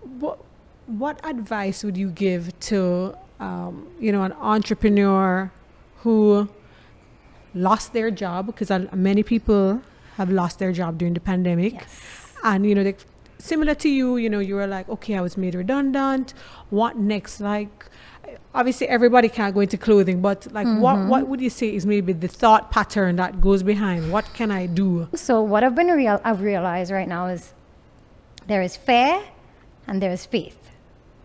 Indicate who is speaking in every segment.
Speaker 1: what advice would you give to, an entrepreneur who lost their job? Because many people have lost their job during the pandemic.
Speaker 2: Yes.
Speaker 1: And, similar to you, you were like, okay, I was made redundant. What next? Like, obviously everybody can't go into clothing, but like, what would you say is maybe the thought pattern that goes behind? What can I do?
Speaker 2: So what I've realized right now is there is fear and there is faith.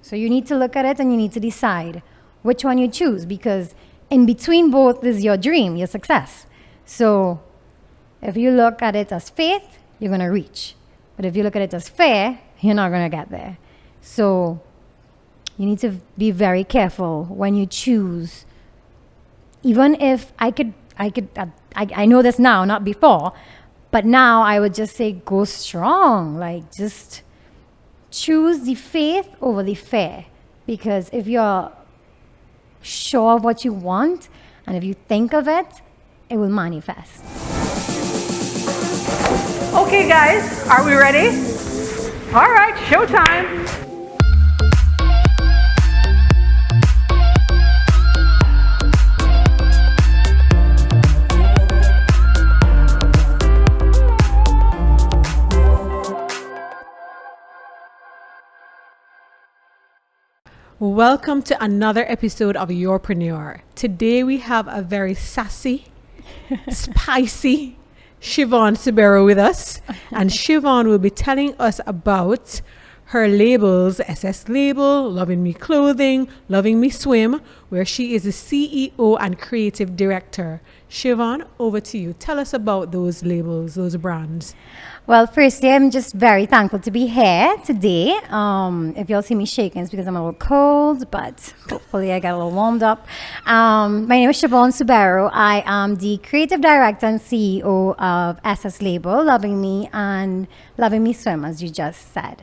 Speaker 2: So you need to look at it and you need to decide which one you choose, because in between both is your dream, your success. So if you look at it as faith, you're going to reach. But if you look at it as fear, you're not going to get there. So you need to be very careful when you choose. Even if I know this now, not before, but now I would just say go strong. Like, just choose the faith over the fear. Because if you're sure of what you want, and if you think of it, it will manifest.
Speaker 3: Okay, guys, are we ready? All right, showtime.
Speaker 1: Welcome to another episode of Urpreneur. Today we have a very sassy, spicy Shivonne Subero with us, and Shivonne will be telling us about her labels: SS Label, LoVinMe Clothing, LoVinMe Swim, where she is the CEO and creative director. Shivonne, over to you. Tell us about those labels, those brands.
Speaker 2: Well, firstly, I'm just very thankful to be here today. If you'll see me shaking, it's because I'm a little cold, but hopefully I got a little warmed up. My name is Shivonne Subero. I am the creative director and CEO of SS Label, LoVinMe, and LoVinMe Swim, as you just said.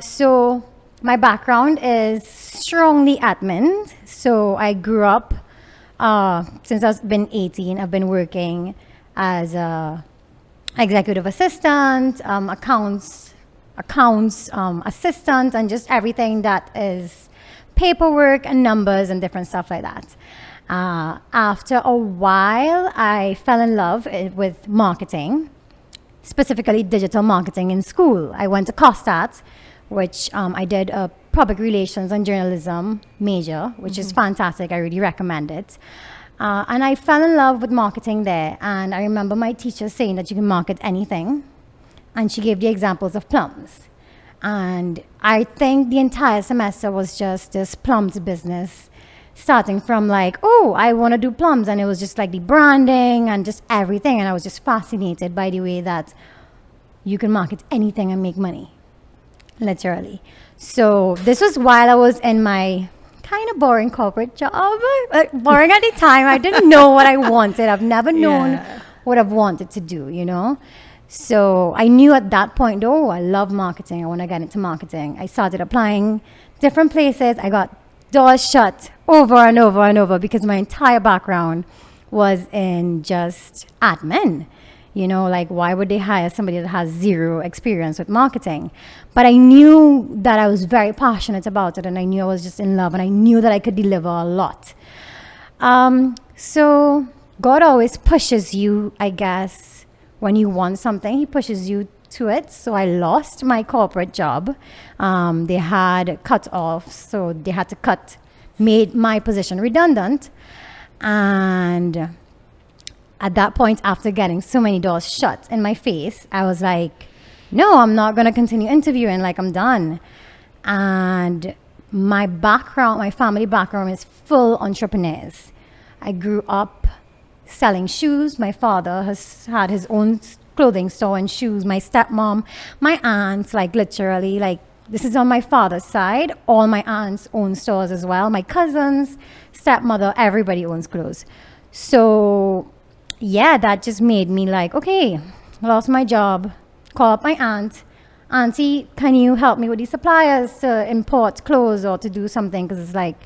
Speaker 2: So my background is strongly admin. So I grew up, since I've been 18, I've been working as a executive assistant, accounts assistant, and just everything that is paperwork and numbers and different stuff like that. After a while, I fell in love with marketing, specifically digital marketing in school. I went to COSTAT, which I did a public relations and journalism major, which is fantastic. I really recommend it. And I fell in love with marketing there. And I remember my teacher saying that you can market anything. And she gave the examples of plums. And I think the entire semester was just this plums business, starting from like, oh, I want to do plums. And it was just like the branding and just everything. And I was just fascinated by the way that you can market anything and make money, literally. So this was while I was in my kind of boring corporate job. Boring at the time. I didn't know what I wanted. I've never known what I've wanted to do, So I knew at that point, though, I love marketing. I want to get into marketing. I started applying different places. I got doors shut over and over and over because my entire background was in just admin. Like, why would they hire somebody that has zero experience with marketing? But I knew that I was very passionate about it, and I knew I was just in love, and I knew that I could deliver a lot. So God always pushes you, I guess, when you want something, he pushes you to it. So I lost my corporate job. They had cut off, so they had to made my position redundant. And at that point, after getting so many doors shut in my face, I was like, no, I'm not going to continue interviewing. Like, I'm done. And my family background is full entrepreneurs. I grew up selling shoes. My father has had his own clothing store and shoes. My stepmom, my aunts, like literally, like this is on my father's side. All my aunts own stores as well. My cousins, stepmother, everybody owns clothes. So yeah, that just made me like, okay, lost my job, call up my aunt. Auntie, can you help me with these suppliers to import clothes or to do something? Because it's like,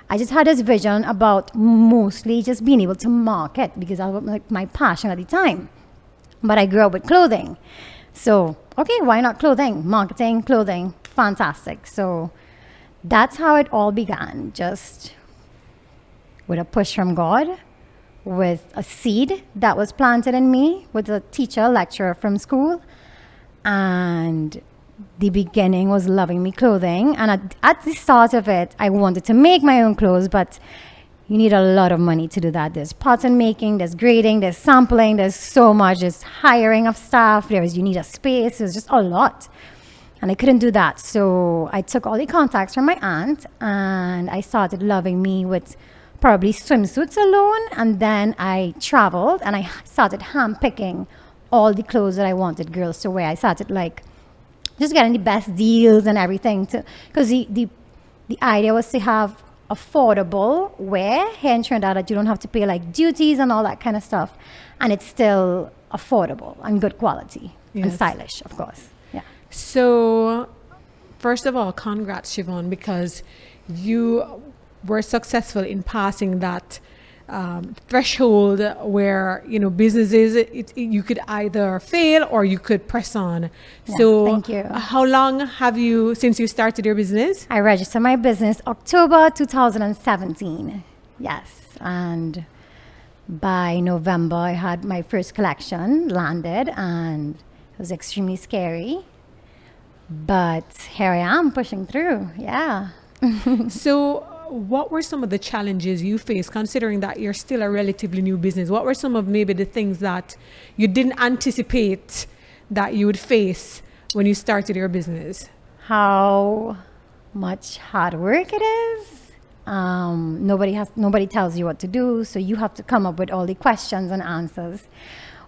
Speaker 2: I just had this vision about mostly just being able to market because that was like my passion at the time. But I grew up with clothing. So, okay, why not clothing? Marketing, clothing. fantastic. So that's how it all began, just with a push from God, with a seed that was planted in me with a teacher, lecturer from school. And the beginning was LoVinMe clothing. And at the start of it, I wanted to make my own clothes, but you need a lot of money to do that. There's pattern making, there's grading, there's sampling, there's so much. There's hiring of staff, you need a space. There's just a lot. And I couldn't do that. So I took all the contacts from my aunt and I started LoVinMe with probably swimsuits alone. And then I traveled and I started handpicking all the clothes that I wanted girls to wear. I started like just getting the best deals and everything, because the idea was to have affordable wear here in Trinidad that you don't have to pay like duties and all that kind of stuff, and it's still affordable and good quality and stylish, of course. Yeah.
Speaker 1: So first of all, congrats, Shivonne, because you were successful in passing that threshold where, you know, businesses, you could either fail or you could press on.
Speaker 2: Yeah,
Speaker 1: so
Speaker 2: thank you.
Speaker 1: How long have you, since you started your business?
Speaker 2: I registered my business October 2017. Yes. And by November, I had my first collection landed, and it was extremely scary. But here I am pushing through. Yeah.
Speaker 1: So what were some of the challenges you faced, considering that you're still a relatively new business? What were some of maybe the things that you didn't anticipate that you would face when you started your business?
Speaker 2: How much hard work it is. Nobody tells you what to do, so you have to come up with all the questions and answers,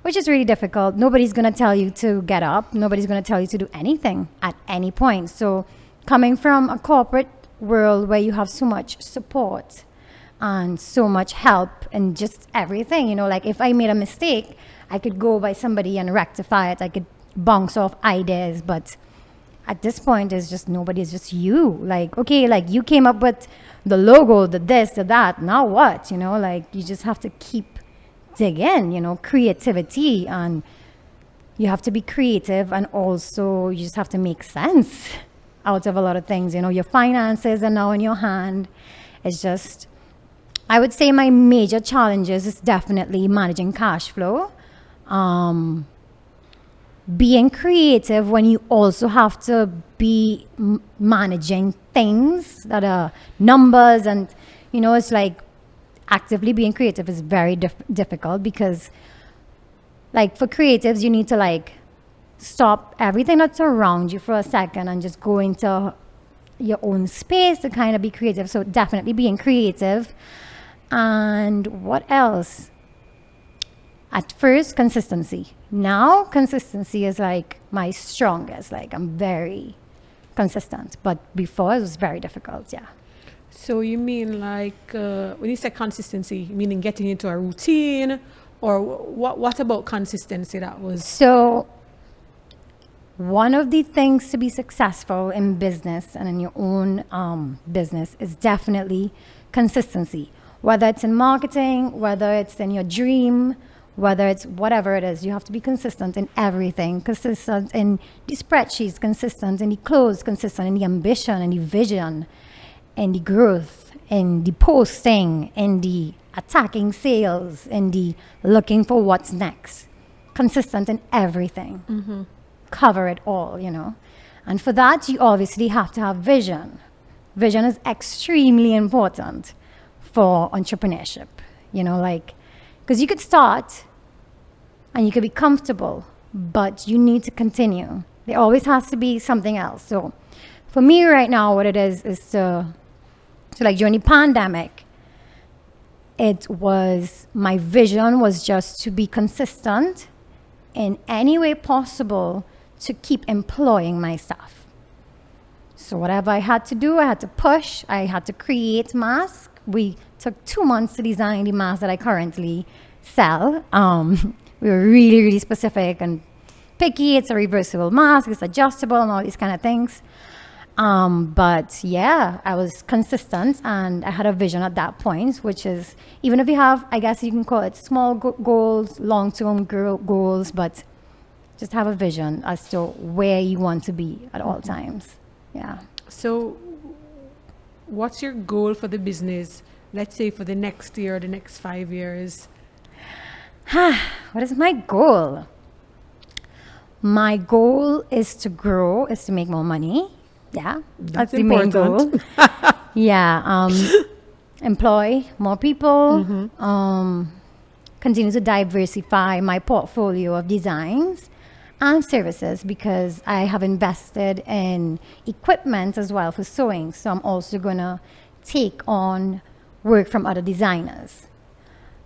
Speaker 2: which is really difficult. Nobody's going to tell you to get up. Nobody's going to tell you to do anything at any point. So coming from a corporate world where you have so much support and so much help and just everything, you know, like if I made a mistake, I could go by somebody and rectify it. I could bounce off ideas, but at this point it's just nobody, it's just you. Like, okay, like you came up with the logo, the this, the that, now what? You know, like you just have to keep digging, you know, creativity, and you have to be creative, and also you just have to make sense out of a lot of things. You know, your finances are now in your hand. It's just, I would say my major challenges is definitely managing cash flow, being creative when you also have to be managing things that are numbers, and you know, it's like actively being creative is very difficult, because like for creatives you need to like stop everything that's around you for a second and just go into your own space to kind of be creative. So definitely being creative. And what else? At first, consistency. Now consistency is like my strongest. Like I'm very consistent, but before it was very difficult. Yeah.
Speaker 1: So you mean like when you say consistency, meaning getting into a routine, or what about consistency that was?
Speaker 2: So one of the things to be successful in business and in your own business is definitely consistency. Whether it's in marketing, whether it's in your dream, whether it's whatever it is, you have to be consistent in everything. Consistent in the spreadsheets, consistent in the clothes, consistent in the ambition and the vision, in the growth, in the posting, in the attacking sales, in the looking for what's next. Consistent in everything. Mm-hmm. Cover it all, you know. And for that, you obviously have to have vision. Vision is extremely important for entrepreneurship, you know, like, because you could start and you could be comfortable, but you need to continue. There always has to be something else. So for me right now, what it is to like during the pandemic, it was, my vision was just to be consistent in any way possible to keep employing my staff. So whatever I had to do, I had to push, I had to create masks. We took 2 months to design the mask that I currently sell. We were really, really specific and picky. It's a reversible mask, it's adjustable and all these kind of things. But yeah, I was consistent and I had a vision at that point, which is, even if you have, I guess you can call it small goals, long-term goals, but just have a vision as to where you want to be at all times. Yeah.
Speaker 1: So, what's your goal for the business? Let's say for the next year, the next 5 years.
Speaker 2: What is my goal? My goal is to grow, is to make more money. Yeah,
Speaker 1: That's
Speaker 2: the main goal.
Speaker 1: important.
Speaker 2: Yeah, employ more people, continue to diversify my portfolio of designs and services because I have invested in equipment as well for sewing. So I'm also gonna take on work from other designers.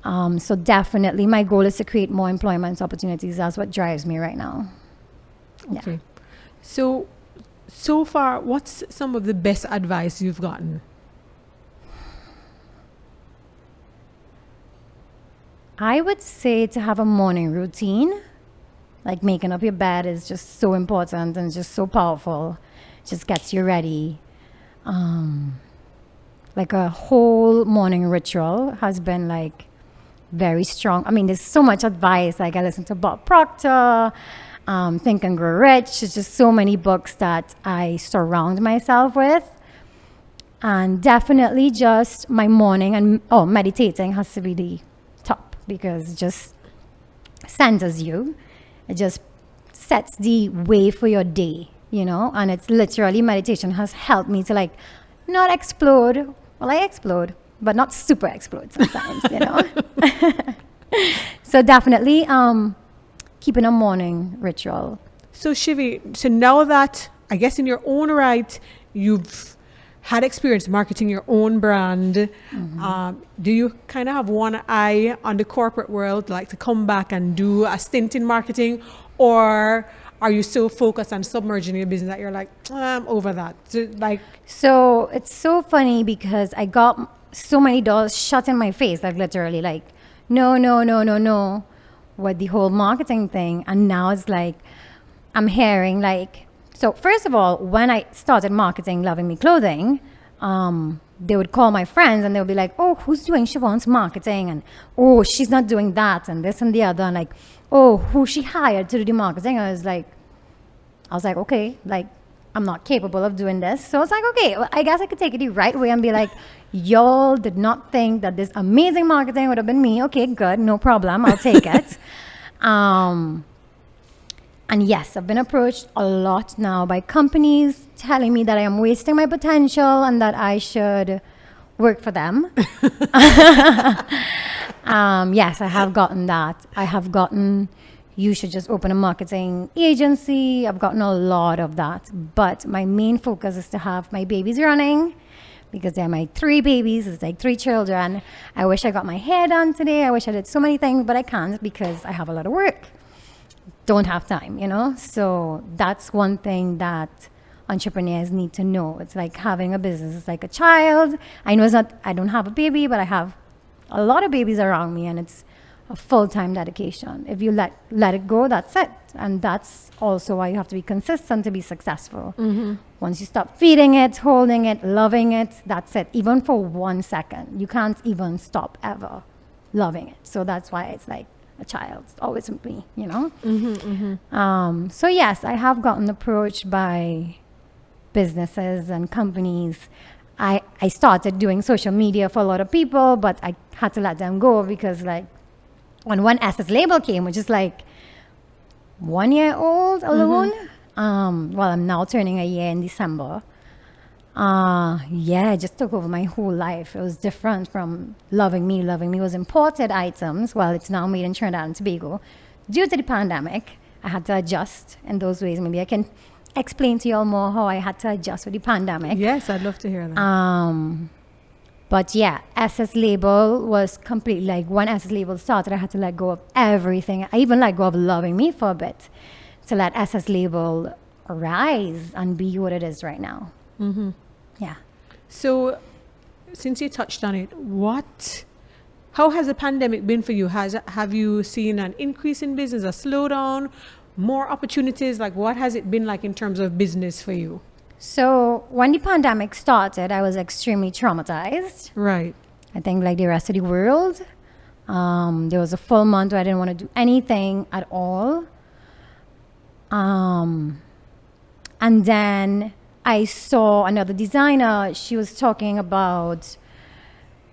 Speaker 2: So definitely my goal is to create more employment opportunities. That's what drives me right now.
Speaker 1: Okay. So far, what's some of the best advice you've gotten?
Speaker 2: I would say to have a morning routine. Like making up your bed is just so important and just so powerful. Just gets you ready. Like a whole morning ritual has been like very strong. I mean, there's so much advice. Like I listen to Bob Proctor, Think and Grow Rich. There's just so many books that I surround myself with. And definitely just my morning and meditating has to be the top because it just centers you. It just sets the way for your day, you know? And it's literally meditation has helped me to like not explode. Well, I explode, but not super explode sometimes, you know? So definitely keeping a morning ritual.
Speaker 1: So Shivi, so now that I guess in your own right, you've had experience marketing your own brand, do you kind of have one eye on the corporate world, like to come back and do a stint in marketing, or are you so focused on submerging your business that you're like, I'm over that?
Speaker 2: So it's so funny because I got so many doors shut in my face, like literally like, no, with the whole marketing thing. And now it's like, I'm hearing like, so first of all, when I started marketing LoVinMe clothing, they would call my friends and they would be like, oh, who's doing Shivonne's marketing? And, oh, she's not doing that and this and the other. And like, oh, who she hired to do the marketing? I was like, okay, like, I'm not capable of doing this. So I was like, okay, well, I guess I could take it the right way and be like, y'all did not think that this amazing marketing would have been me. Okay, good, no problem, I'll take it. And yes, I've been approached a lot now by companies telling me that I am wasting my potential and that I should work for them. Yes, I have gotten that. I have gotten, you should just open a marketing agency. I've gotten a lot of that. But my main focus is to have my babies running because they're my 3 babies. It's like 3 children. I wish I got my hair done today. I wish I did so many things, but I can't because I have a lot of work. Don't have time, you know? So that's one thing that entrepreneurs need to know. It's like having a business. It's like a child. I know it's not, I don't have a baby, but I have a lot of babies around me and it's a full-time dedication. If you let it go, that's it. And that's also why you have to be consistent to be successful. Once you stop feeding it, holding it, loving it, that's it. Even for 1 second, you can't even stop ever loving it. So that's why it's like a child. It's always with me, you know? So yes, I have gotten approached by businesses and companies. I started doing social media for a lot of people, but I had to let them go because like when one SS label came, which is like 1 year old alone, well, I'm now turning a year in December. Yeah, it just took over my whole life. It was different from LoVinMe. LoVinMe was imported items. Well, it's now made in Trinidad and Tobago. Due to the pandemic, I had to adjust in those ways. Maybe I can explain to you all more how I had to adjust with the pandemic.
Speaker 1: Yes, I'd love to hear that.
Speaker 2: But yeah, SS label was completely like when SS label started, I had to let go of everything. I even let go of LoVinMe for a bit to let SS label rise and be what it is right now. Yeah.
Speaker 1: So since you touched on it, how has the pandemic been for you? Have you seen an increase in business, a slowdown, more opportunities? Like what has it been like in terms of business for you?
Speaker 2: So when the pandemic started, I was extremely traumatized.
Speaker 1: Right.
Speaker 2: I think like the rest of the world. There was a full month where I didn't want to do anything at all. And then I saw another designer. She was talking about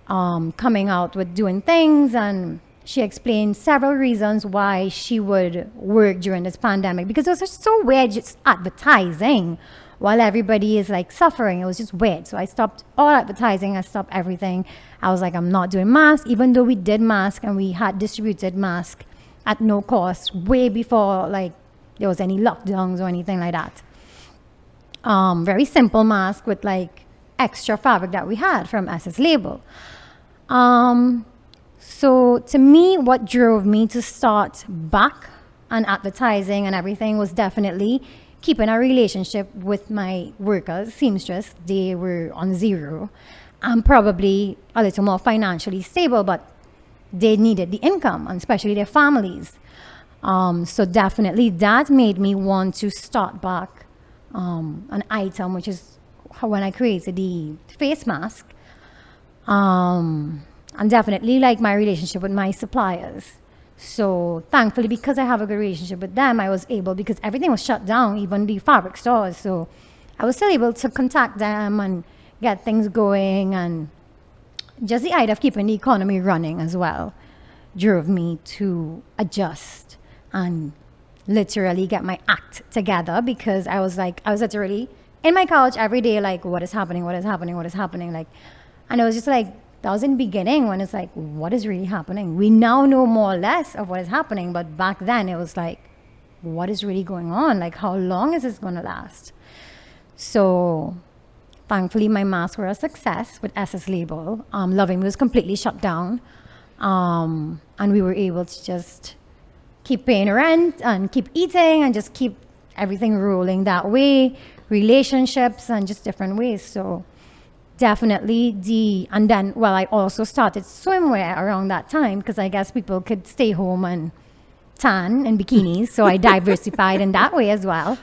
Speaker 2: coming out with doing things, and she explained several reasons why she would work during this pandemic, because it was just so weird just advertising while everybody is like suffering. It was just weird. So I stopped all advertising. I stopped everything. I was like, I'm not doing masks, even though we did mask and we had distributed mask at no cost way before like there was any lockdowns or anything like that. Very simple mask with like extra fabric that we had from SS Label. So to me, what drove me to start back on advertising and everything was definitely keeping a relationship with my workers, seamstress. They were on zero. I'm probably a little more financially stable, but they needed the income, and especially their families. So definitely that made me want to start back an item, which is when I created the face mask. And definitely like my relationship with my suppliers. So thankfully, because I have a good relationship with them, I was able, because everything was shut down, even the fabric stores. So I was still able to contact them and get things going, and just the idea of keeping the economy running as well drove me to adjust and literally get my act together, because I was literally in my couch every day, like, what is happening? Like, and it was just like, that was in the beginning when it's like, what is really happening? We now know more or less of what is happening, but back then it was like, what is really going on? Like, how long is this going to last? So thankfully, my masks were a success with SS Label. LoVinMe was completely shut down. And we were able to just keep paying rent and keep eating and just keep everything rolling that way, relationships and just different ways. So definitely and then, well, I also started swimwear around that time, because I guess people could stay home and tan in bikinis. So I diversified in that way as well.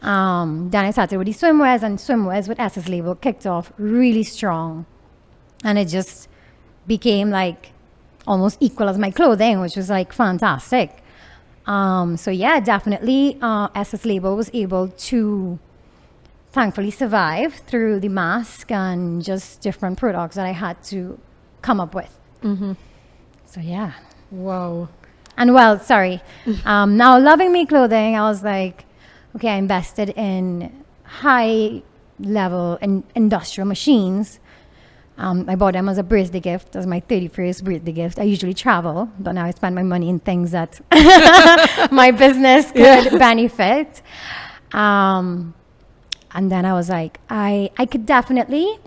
Speaker 2: Then I started with the swimwears, and swimwears with SS Label kicked off really strong. And it just became like almost equal as my clothing, which was like fantastic. So yeah, definitely SS Label was able to thankfully survive through the mask and just different products that I had to come up with. Mm-hmm. So yeah.
Speaker 1: Wow.
Speaker 2: And well, sorry. Now LoVinMe clothing, I was like, okay, I invested in high level industrial machines. I bought them as a birthday gift, as my 31st birthday gift. I usually travel, but now I spend my money in things that my business could benefit. And then I was like, I could definitely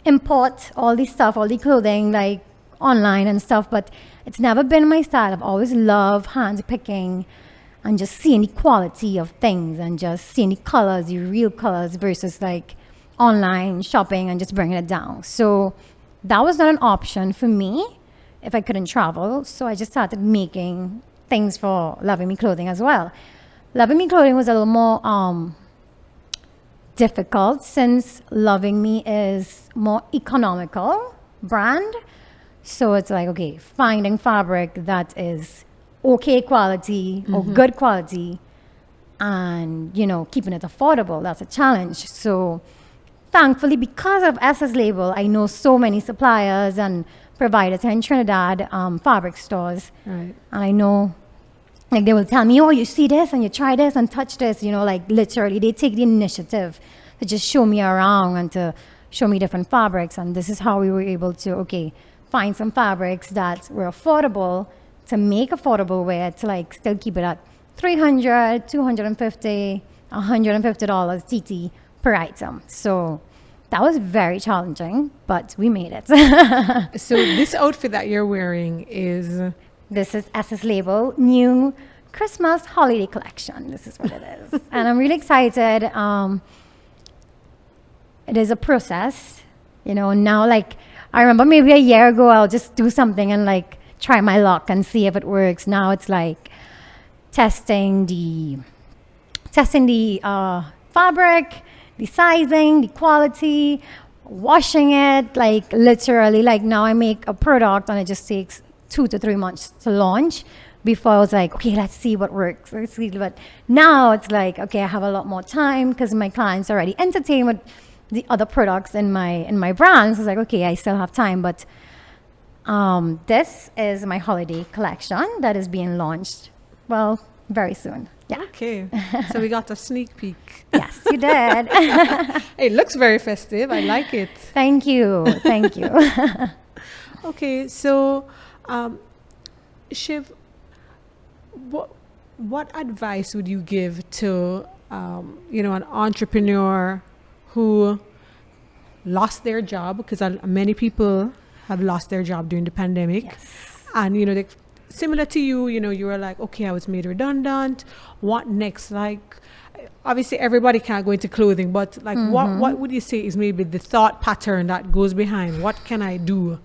Speaker 2: import all this stuff, all the clothing, like online and stuff, but it's never been my style. I've always loved hand picking and just seeing the quality of things and just seeing the colors, the real colors, versus like online shopping and just bringing it down. So that was not an option for me if I couldn't travel. So I just started making things for LoVinMe clothing as well. LoVinMe clothing was a little more difficult, since LoVinMe is more economical brand. So it's like, okay, finding fabric that is okay quality or good quality, and keeping it affordable, that's a challenge. So thankfully, because of SS Label, I know so many suppliers and providers in Trinidad, fabric stores.
Speaker 1: Right.
Speaker 2: And I know, like, they will tell me, oh, you see this and you try this and touch this, like literally they take the initiative to just show me around and to show me different fabrics. And this is how we were able to, okay, find some fabrics that were affordable, to make affordable wear, to like still keep it at $300, $250, $150 TT per item. So that was very challenging, but we made it.
Speaker 1: So this outfit that you're wearing is...
Speaker 2: This is SS Label new Christmas holiday collection. This is what it is. And I'm really excited. It is a process, now, like, I remember maybe a year ago, I'll just do something and like try my luck and see if it works. Now it's like testing the fabric, the sizing, the quality, washing it, like literally, like now I make a product and it just takes 2 to 3 months to launch. Before I was like, okay, let's see what works. Let's see. But now it's like, okay, I have a lot more time because my clients are already entertained with the other products in my brands. It's like, okay, I still have time. But this is my holiday collection that is being launched, well, very soon. Yeah.
Speaker 1: Okay. So we got a sneak peek.
Speaker 2: Yes, you did.
Speaker 1: It looks very festive. I like it.
Speaker 2: Thank you. Thank you.
Speaker 1: Okay. So, Shiv, what advice would you give to, an entrepreneur who lost their job? Because many people have lost their job during the pandemic.
Speaker 2: Yes.
Speaker 1: And, similar to you, you were like, okay, I was made redundant. What next? Like, obviously everybody can't go into clothing, but like, what would you say is maybe the thought pattern that goes behind? What can I do?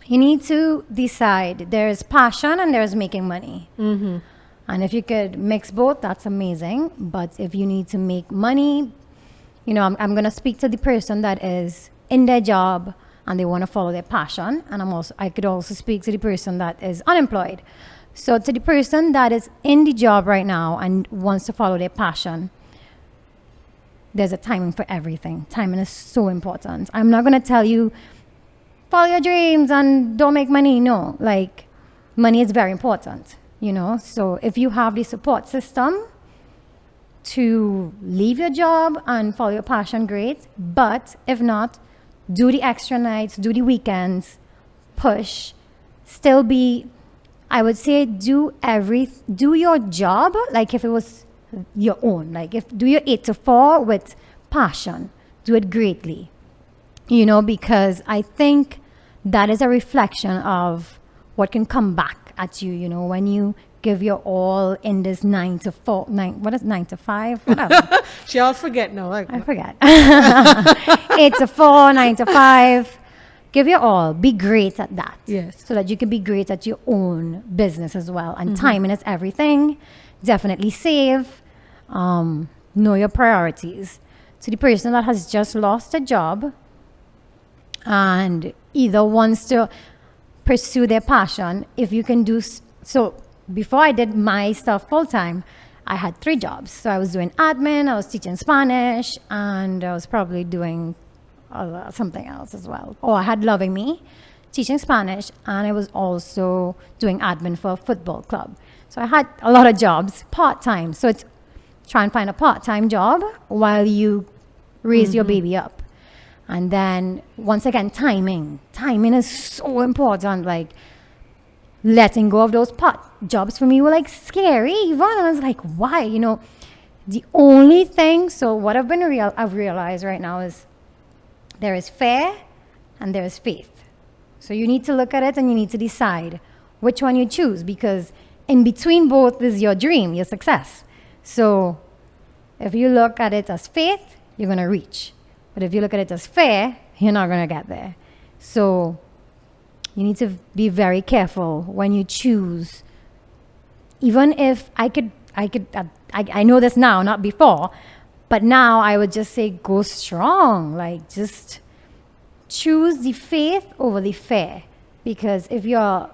Speaker 2: You need to decide. There's passion and there's making money. Mm-hmm. And if you could mix both, that's amazing. But if you need to make money, I'm going to speak to the person that is in their job and they want to follow their passion. And I could also speak to the person that is unemployed. So to the person that is in the job right now and wants to follow their passion, there's a timing for everything. Timing is so important. I'm not going to tell you, follow your dreams and don't make money. No, like money is very important, So if you have the support system to leave your job and follow your passion, great. But if not, do the extra nights, do the weekends, push, still be, I would say, do your job like if it was your own. Like do your 8 to 4 with passion, do it greatly, because I think that is a reflection of what can come back at you, when you give your all in this 9 to 5? Whatever.
Speaker 1: She'll forget now.
Speaker 2: I forget. 8 to 4, 9 to 5. Give your all. Be great at that.
Speaker 1: Yes.
Speaker 2: So that you can be great at your own business as well. And timing is everything. Definitely save. Know your priorities. To the person that has just lost a job and either wants to pursue their passion, if you can do so. Before I did my stuff full time, I had 3 jobs. So I was doing admin, I was teaching Spanish, and I was probably doing something else as well. Oh, I had LoVinMe, teaching Spanish, and I was also doing admin for a football club. So I had a lot of jobs, part-time. So it's try and find a part-time job while you raise your baby up. And then, once again, timing. Timing is so important. Like, letting go of those part jobs for me were like scary. Even I was like, why? The only thing. So what I've realized right now is there is fear and there is faith. So you need to look at it and you need to decide which one you choose, because in between both is your dream, your success. So if you look at it as faith, you're gonna reach. But if you look at it as fear, you're not gonna get there. So you need to be very careful when you choose. Even if I know this now, not before, but now I would just say go strong. Like, just choose the faith over the fear. Because if you're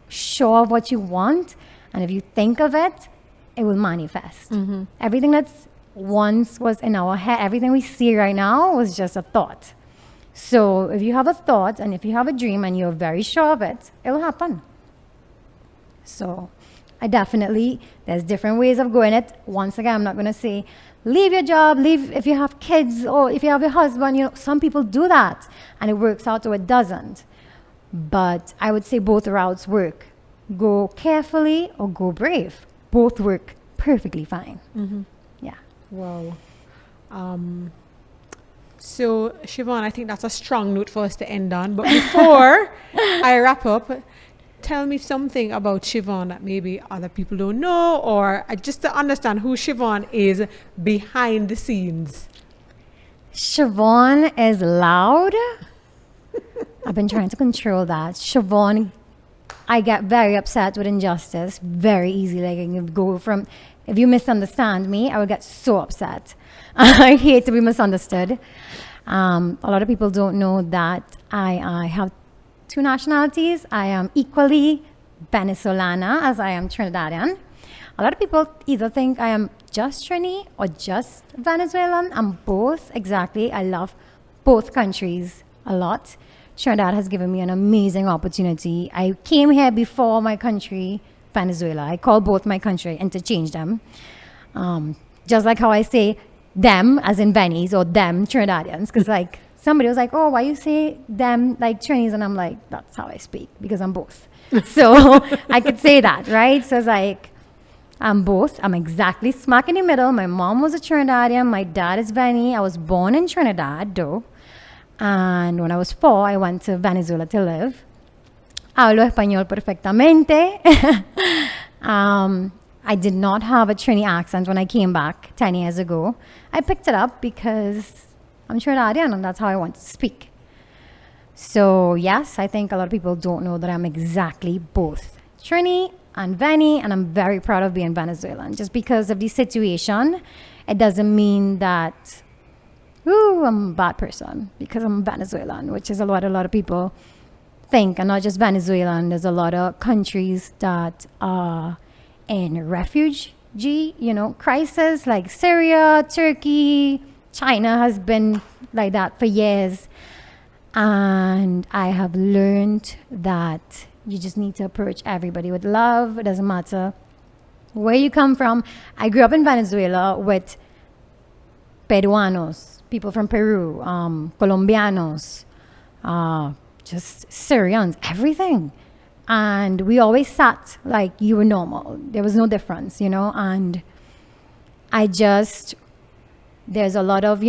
Speaker 2: sure of what you want and if you think of it, it will manifest. Everything that's once was in our head, everything we see right now was just a thought. So if you have a thought and if you have a dream and you're very sure of it, it will happen. So there's different ways of going it. Once again, I'm not going to say, leave your job, leave if you have kids or if you have a husband. Some people do that and it works out or it doesn't. But I would say both routes work. Go carefully or go brave. Both work perfectly fine. Yeah.
Speaker 1: Wow. So, Shivonne, I think that's a strong note for us to end on. But before I wrap up, tell me something about Shivonne that maybe other people don't know, or just to understand who Shivonne is behind the scenes.
Speaker 2: Shivonne is loud. I've been trying to control that. Shivonne, I get very upset with injustice very easily. Like, I can go from, if you misunderstand me, I would get so upset. I hate to be misunderstood. A lot of people don't know that I have 2 nationalities. I am equally Venezolana as I am Trinidadian. A lot of people either think I am just Trini or just Venezuelan. I'm both, exactly. I love both countries a lot. Trinidad has given me an amazing opportunity. I came here before my country, Venezuela. I call both my country, interchange them. Just like how I say them as in Bennies or them Trinidadians. Because like somebody was like, oh, why you say them like Trinis? And I'm like, that's how I speak because I'm both. So I could say that, right? So it's like, I'm both. I'm exactly smack in the middle. My mom was a Trinidadian. My dad is Benny. I was born in Trinidad, though. And when I was 4, I went to Venezuela to live. Hablo español perfectamente. I did not have a Trini accent when I came back 10 years ago. I picked it up because I'm Trinidadian and that's how I want to speak. So yes, I think a lot of people don't know that I'm exactly both Trini and Veni, and I'm very proud of being Venezuelan. Just because of the situation, it doesn't mean that I'm a bad person because I'm Venezuelan, which is what a lot of people think. And not just Venezuelan, there's a lot of countries that are in refugee, crisis, like Syria, Turkey, China has been like that for years. And I have learned that you just need to approach everybody with love. It doesn't matter where you come from. I grew up in Venezuela with Peruanos, people from Peru, Colombianos, just Syrians, everything. And we always sat like you were normal. There was no difference, and there's a lot of,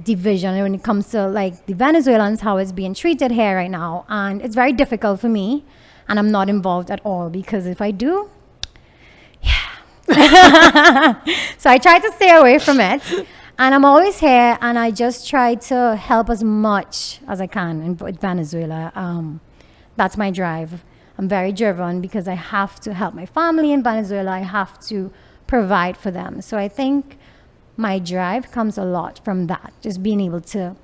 Speaker 2: division when it comes to like the Venezuelans, how it's being treated here right now. And it's very difficult for me. And I'm not involved at all because if I do, yeah. So I try to stay away from it. And I'm always here and I just try to help as much as I can with Venezuela. That's my drive. I'm very driven because I have to help my family in Venezuela. I have to provide for them. So I think my drive comes a lot from that, just being able to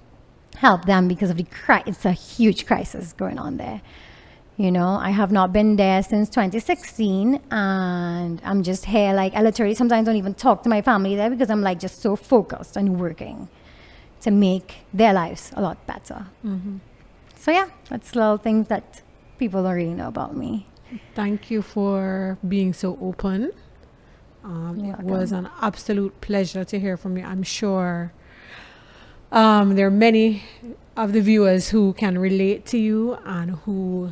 Speaker 2: help them because of it's a huge crisis going on there. I have not been there since 2016 and I'm just here like I literally sometimes don't even talk to my family there because I'm like just so focused on working to make their lives a lot better. Mm-hmm. So yeah, that's little things that people don't really know about me.
Speaker 1: Thank you for being so open. It was an absolute pleasure to hear from you. I'm sure there are many of the viewers who can relate to you and who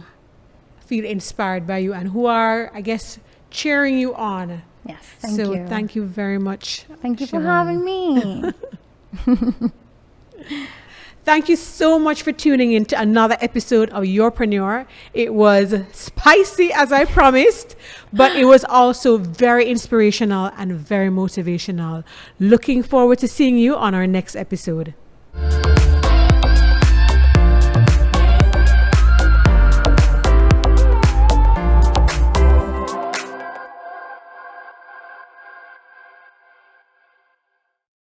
Speaker 1: feel inspired by you and who are, I guess, cheering you on.
Speaker 2: Yes, thank you.
Speaker 1: So thank you very much.
Speaker 2: Thank you for having me.
Speaker 1: Thank you so much for tuning in to another episode of Urpreneur. It was spicy as I promised, but it was also very inspirational and very motivational. Looking forward to seeing you on our next episode.